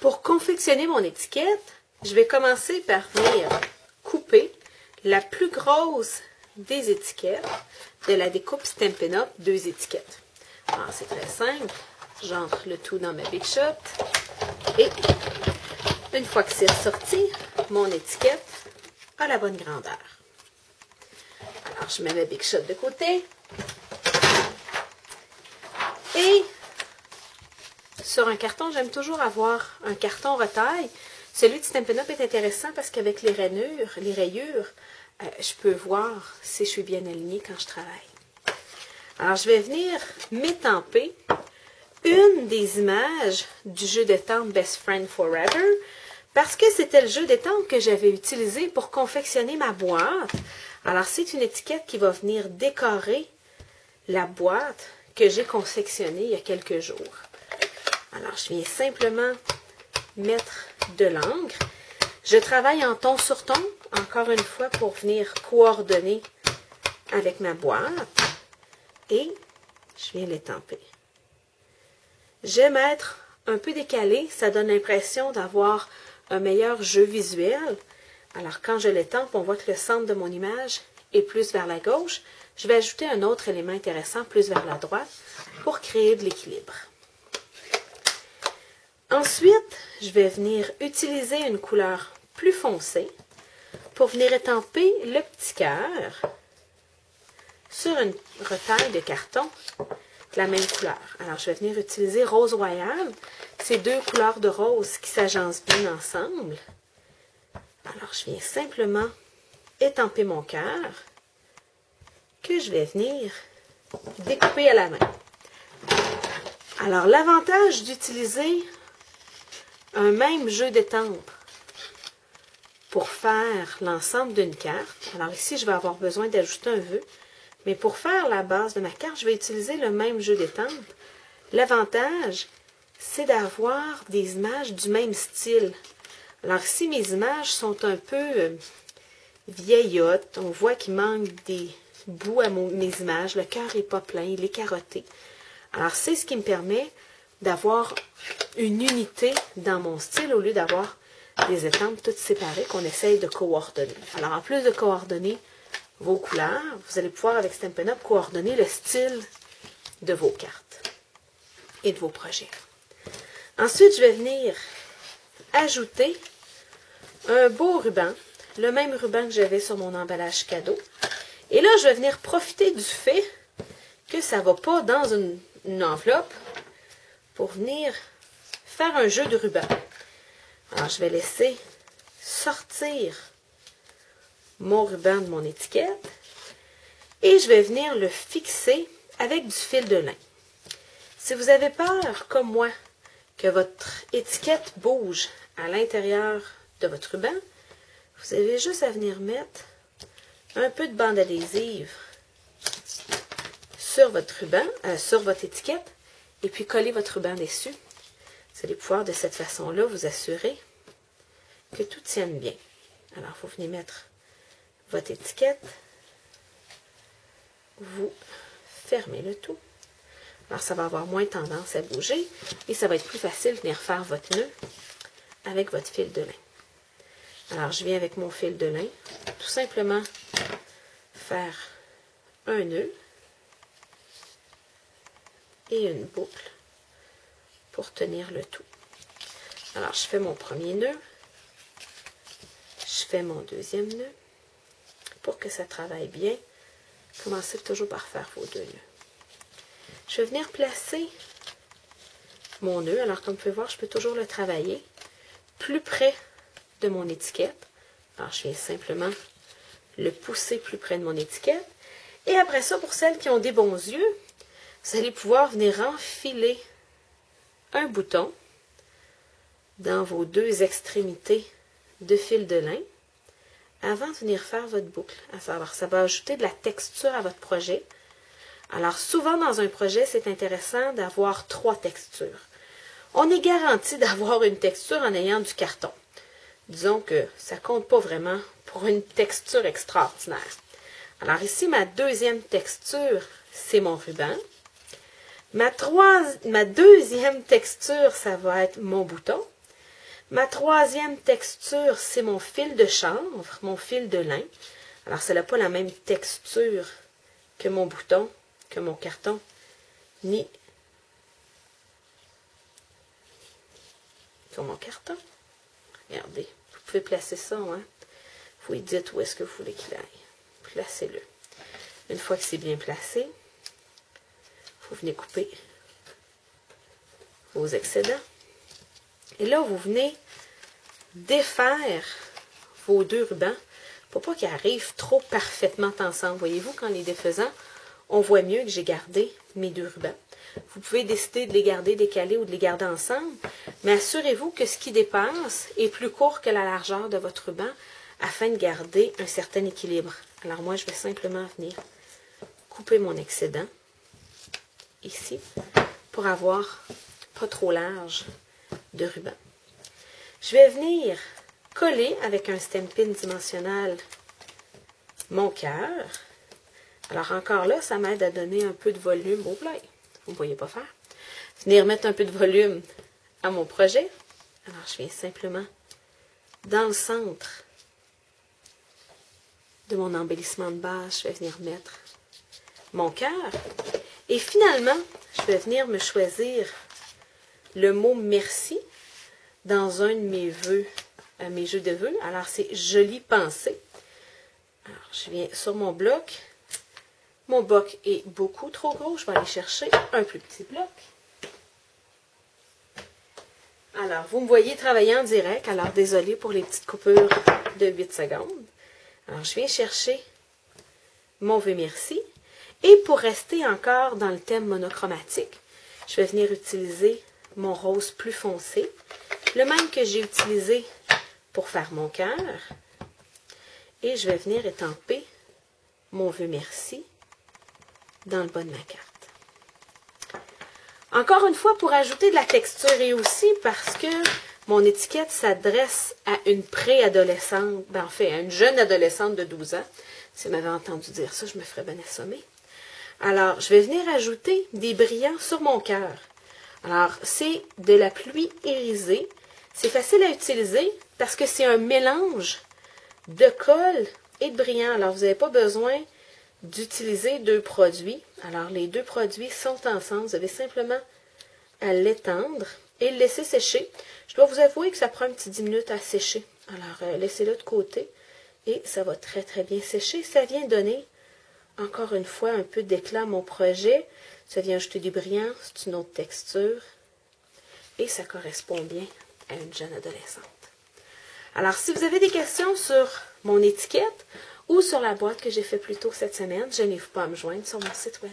Pour confectionner mon étiquette, je vais commencer par venir couper la plus grosse des étiquettes de la découpe Stampin' Up 2 étiquettes. Alors, c'est très simple. J'entre le tout dans ma Big Shot et une fois que c'est ressorti, mon étiquette a la bonne grandeur. Alors, je mets ma Big Shot de côté et sur un carton, j'aime toujours avoir un carton retaille. Celui de Stampin' Up est intéressant parce qu'avec les rayures, je peux voir si je suis bien alignée quand je travaille. Alors, je vais venir m'étamper une des images du jeu d'étampe Best Friend Forever parce que c'était le jeu d'étampe que j'avais utilisé pour confectionner ma boîte. Alors, c'est une étiquette qui va venir décorer la boîte que j'ai confectionnée il y a quelques jours. Alors, je viens simplement mettre de l'encre. Je travaille en ton sur ton, encore une fois, pour venir coordonner avec ma boîte. Et je viens l'étamper. J'aime être un peu décalé, ça donne l'impression d'avoir un meilleur jeu visuel. Alors, quand je l'étampe, on voit que le centre de mon image est plus vers la gauche. Je vais ajouter un autre élément intéressant plus vers la droite pour créer de l'équilibre. Ensuite, je vais venir utiliser une couleur plus foncée pour venir étamper le petit cœur sur une retaille de carton de la même couleur. Alors, je vais venir utiliser Rose Royal. C'est deux couleurs de rose qui s'agencent bien ensemble. Alors, je viens simplement étamper mon cœur que je vais venir découper à la main. Alors, l'avantage d'utiliser un même jeu d'étampe pour faire l'ensemble d'une carte. Alors ici, je vais avoir besoin d'ajouter un vœu. Mais pour faire la base de ma carte, je vais utiliser le même jeu d'étampe. L'avantage, c'est d'avoir des images du même style. Alors ici, mes images sont un peu vieillottes. On voit qu'il manque des bouts à mes images. Le cœur n'est pas plein, il est carotté. Alors c'est ce qui me permet d'avoir une unité dans mon style au lieu d'avoir des étampes toutes séparées qu'on essaye de coordonner. Alors, en plus de coordonner vos couleurs, vous allez pouvoir, avec Stampin' Up, coordonner le style de vos cartes et de vos projets. Ensuite, je vais venir ajouter un beau ruban, le même ruban que j'avais sur mon emballage cadeau. Et là, je vais venir profiter du fait que ça ne va pas dans une enveloppe pour venir faire un jeu de ruban. Alors, je vais laisser sortir mon ruban de mon étiquette et je vais venir le fixer avec du fil de lin. Si vous avez peur, comme moi, que votre étiquette bouge à l'intérieur de votre ruban, vous avez juste à venir mettre un peu de bande adhésive sur votre ruban, sur votre étiquette, et puis coller votre ruban dessus. Vous allez pouvoir de cette façon-là vous assurer que tout tienne bien. Alors, vous venez mettre votre étiquette, vous fermez le tout. Alors, ça va avoir moins tendance à bouger et ça va être plus facile de venir faire votre nœud avec votre fil de lin. Alors, je viens avec mon fil de lin, tout simplement faire un nœud et une boucle pour tenir le tout. Alors, je fais mon premier nœud, je fais mon deuxième nœud. Pour que ça travaille bien, commencez toujours par faire vos deux nœuds. Je vais venir placer mon nœud. Alors, comme vous pouvez voir, je peux toujours le travailler plus près de mon étiquette. Alors, je viens simplement le pousser plus près de mon étiquette. Et après ça, pour celles qui ont des bons yeux, vous allez pouvoir venir enfiler un bouton dans vos deux extrémités de fil de lin avant de venir faire votre boucle. Alors, ça va ajouter de la texture à votre projet. Alors, souvent dans un projet, c'est intéressant d'avoir 3 textures. On est garanti d'avoir une texture en ayant du carton. Disons que ça ne compte pas vraiment pour une texture extraordinaire. Alors ici, ma deuxième texture, c'est mon ruban. Ma deuxième texture, ça va être mon bouton. Ma troisième texture, c'est mon fil de chanvre, mon fil de lin. Alors, ça n'a pas la même texture que mon bouton, que mon carton, ni que mon carton. Regardez, vous pouvez placer ça, hein. Vous lui dites où est-ce que vous voulez qu'il aille. Placez-le. Une fois que c'est bien placé, vous venez couper vos excédents. Et là, vous venez défaire vos deux rubans pour pas qu'ils arrivent trop parfaitement ensemble. Voyez-vous, qu'en les défaisant, on voit mieux que j'ai gardé mes deux rubans. Vous pouvez décider de les garder décalés ou de les garder ensemble, mais assurez-vous que ce qui dépasse est plus court que la largeur de votre ruban afin de garder un certain équilibre. Alors moi, je vais simplement venir couper mon excédent ici pour avoir pas trop large de ruban. Je vais venir coller avec un Stampin' dimensionnel mon cœur. Alors encore là, ça m'aide à donner un peu de volume au plat. Vous ne voyez pas faire. Venir mettre un peu de volume à mon projet. Alors je viens simplement dans le centre de mon embellissement de base, je vais venir mettre mon cœur. Et finalement, je vais venir me choisir le mot merci dans un de mes vœux, mes jeux de vœux. Alors, c'est joli pensée. Alors, je viens sur mon bloc. Mon bloc est beaucoup trop gros. Je vais aller chercher un plus petit bloc. Alors, vous me voyez travailler en direct. Alors, désolé pour les petites coupures de 8 secondes. Alors, je viens chercher mon vœu merci. Et pour rester encore dans le thème monochromatique, je vais venir utiliser mon rose plus foncé, le même que j'ai utilisé pour faire mon cœur. Et je vais venir étamper mon vœu merci dans le bas de ma carte. Encore une fois, pour ajouter de la texture et aussi parce que mon étiquette s'adresse à une préadolescente, en fait, à une jeune adolescente de 12 ans. Si vous m'avez entendu dire ça, je me ferais bien assommer. Alors, je vais venir ajouter des brillants sur mon cœur. Alors, c'est de la pluie irisée. C'est facile à utiliser parce que c'est un mélange de colle et de brillant. Alors, vous n'avez pas besoin d'utiliser deux produits. Alors, les deux produits sont ensemble. Vous avez simplement à l'étendre et le laisser sécher. Je dois vous avouer que ça prend un petit 10 minutes à sécher. Alors, laissez-le de côté et ça va très, très bien sécher. Ça vient donner, encore une fois, un peu d'éclat à mon projet. Ça vient ajouter du brillant, c'est une autre texture. Et ça correspond bien à une jeune adolescente. Alors, si vous avez des questions sur mon étiquette ou sur la boîte que j'ai fait plus tôt cette semaine, gênez-vous pas à me joindre sur mon site web.